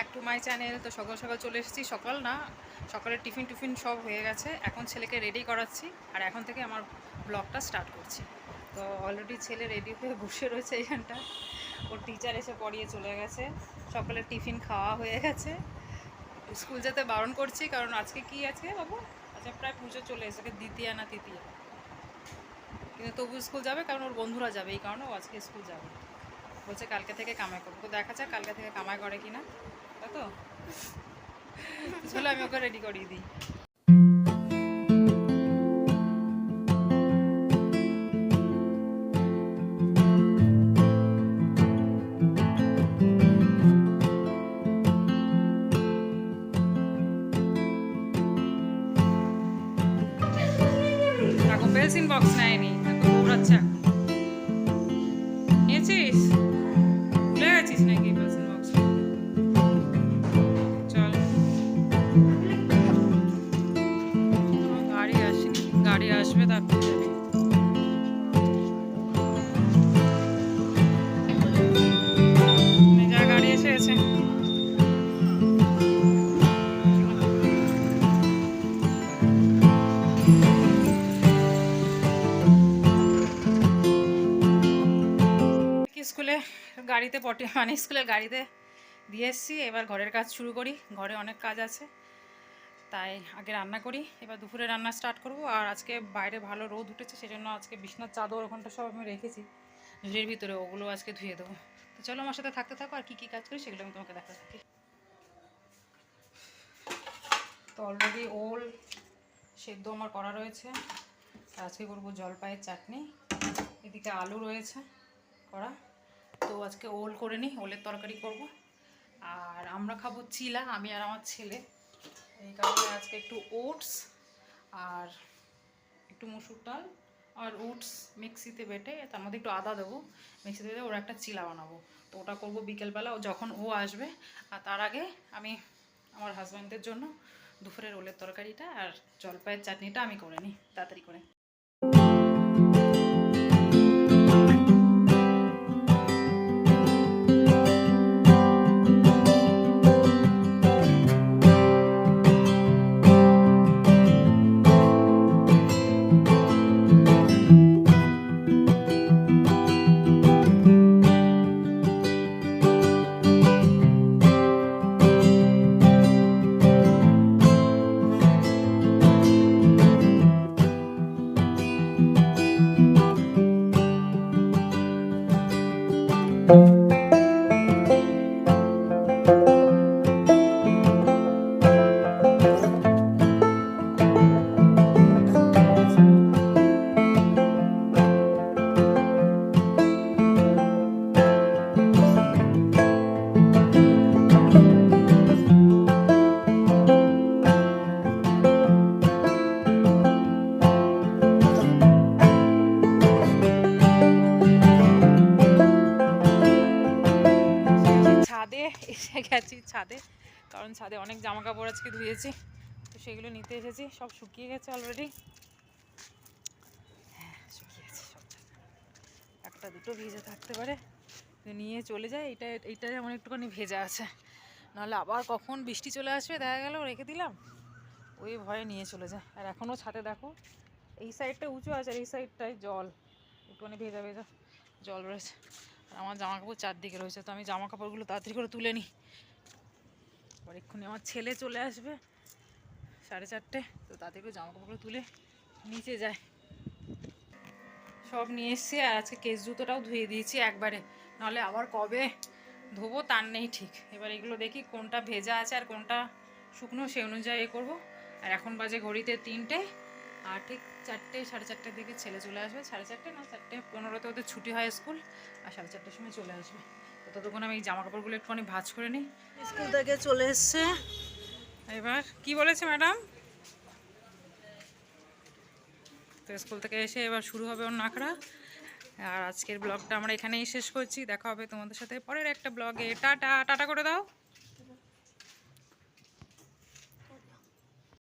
Back to my channel. তো সকাল সকাল চলে এসেছি, সকাল না সকালের টিফিন সব হয়ে গেছে। এখন ছেলেকে রেডি করাচ্ছি আর এখন থেকে আমার ব্লগটা স্টার্ট করছি। তো অলরেডি ছেলে রেডি হয়ে বসে রয়েছে এইখানটা, ওর টিচার এসে পড়িয়ে চলে গেছে, সকালের টিফিন খাওয়া হয়ে গেছে। স্কুল যেতে বারণ করছি কারণ আজকে কি আছে বাবু, আচ্ছা প্রায় পুজো চলে এসেছে, দ্বিতীয়া না তৃতীয়া, কিন্তু তবু স্কুল যাবে কারণ ওর বন্ধুরা যাবে, এই কারণে ও আজকে স্কুল যাবে। বলছে কালকে থেকে কামাই করবো, তো দেখা যাক কালকে থেকে কামাই করে কিনা, তাই তো। চলো আমি ওকে রেডি করিয়ে দিই। এখন পেন্সিল বক্স নেয়নি, ঘোরাচ্ছে। নিয়েছিস, ভুলে গেছিস নাকি পেন্সিল বক্স? চল, গাড়ি আসেনি, গাড়ি আসবে তারপর যাবি। যা গাড়ি এসে গেছে। স্কুলে গাড়িতে স্কুলের গাড়িতে দিয়ে এসেছি, এবার ঘরের কাজ শুরু করি। ঘরে অনেক কাজ আছে, তাই আগে রান্না করি, এবার দুপুরে রান্না স্টার্ট করব। আর আজকে বাইরে ভালো রোদ উঠেছে, সেজন্য আজকে বিছনার চাদর ওখানটা সব আমি রেখেছি ঝুড়ির ভিতরে, ওগুলো আজকে ধুয়ে দেবো। তো চলো আমার সাথে থাকতে থাকো, আর কী কাজ করি সেগুলো আমি তোমাকে দেখাতে থাকি। তো অলরেডি ওল সেদ্ধ আমার করা রয়েছে, আজকে করবো জলপাইয়ের চাটনি। এদিকে আলু রয়েছে করা, তো আজকে ওল করে নিই, ওলের তরকারি করব। আর আমরা খাবো চিলা, আমি আর আমার ছেলে, এই কারণে আজকে একটু ওটস আর একটু মুসুর ডাল আর ওটস মিক্সিতে বেটে তার মধ্যে একটু আদা দেবো, মিক্সিতে বেটে ওরা একটা চিলা বানাবো। তো ওটা করবো বিকেলবেলা, যখন ও আসবে। আর তার আগে আমি আমার হাজব্যান্ডের জন্য দুপুরের ওলের তরকারিটা আর জলপাইয়ের চাটনিটা আমি করে নিই তাড়াতাড়ি করে। এসে গেছি ছাদে, কারণ ছাদে অনেক জামা কাপড় আজকে ধুয়েছি, তো সেগুলো নিতে এসেছি। সব শুকিয়ে গেছে অলরেডি, হ্যাঁ শুকিয়ে গেছে সব, একটা দুটো ভেজা থাকতে পারে, নিয়ে চলে যায়। এইটা যেমন একটুখানি ভেজা আছে, নাহলে আবার কখন বৃষ্টি চলে আসবে দেখা গেল, রেখে দিলাম, ওই ভয়ে নিয়ে চলে যায়। আর এখনও ছাদে দেখো এই সাইডটা উঁচু আছে আর এই সাইডটায় জল, একটুখানি ভেজা ভেজা জল রয়েছে। আর আমার জামা কাপড় চারদিকে রয়েছে, তো আমি জামা কাপড়গুলো তাড়াতাড়ি করে তুলে নিই। এবার এক্ষুনি আমার ছেলে চলে আসবে 4:30, তো তাড়াতাড়ি করে জামা কাপড়গুলো তুলে নিচে যায়। সব নিয়ে এসছি, আর আজকে কেস জুতোটাও ধুয়ে দিয়েছি একবারে, নাহলে আবার কবে ধোবো তার নেই ঠিক। এবার এগুলো দেখি কোনটা ভেজা আছে আর কোনটা শুকনো, সেই অনুযায়ী এ করবো। আর এখন বাজে ঘড়িতে 3টে, আর ঠিক 4টে 4:30 দিকে ছেলে চলে আসবে। 4:30 না 4:15 ওদের ছুটি হয় স্কুল, আর 4:30 সময় চলে আসবে। তো ততক্ষণ আমি এই জামা কাপড়গুলো একটুখানি ভাঁজ করে নিই। স্কুল থেকে চলে এসছে, এবার কি বলেছে ম্যাডাম, তো স্কুল থেকে এসে এবার শুরু হবে ওর নাখড়া। আর আজকের ব্লগটা আমরা এখানেই শেষ করছি, দেখা হবে তোমাদের সাথে পরের একটা ব্লগে। টাটা টাটা করে দাও।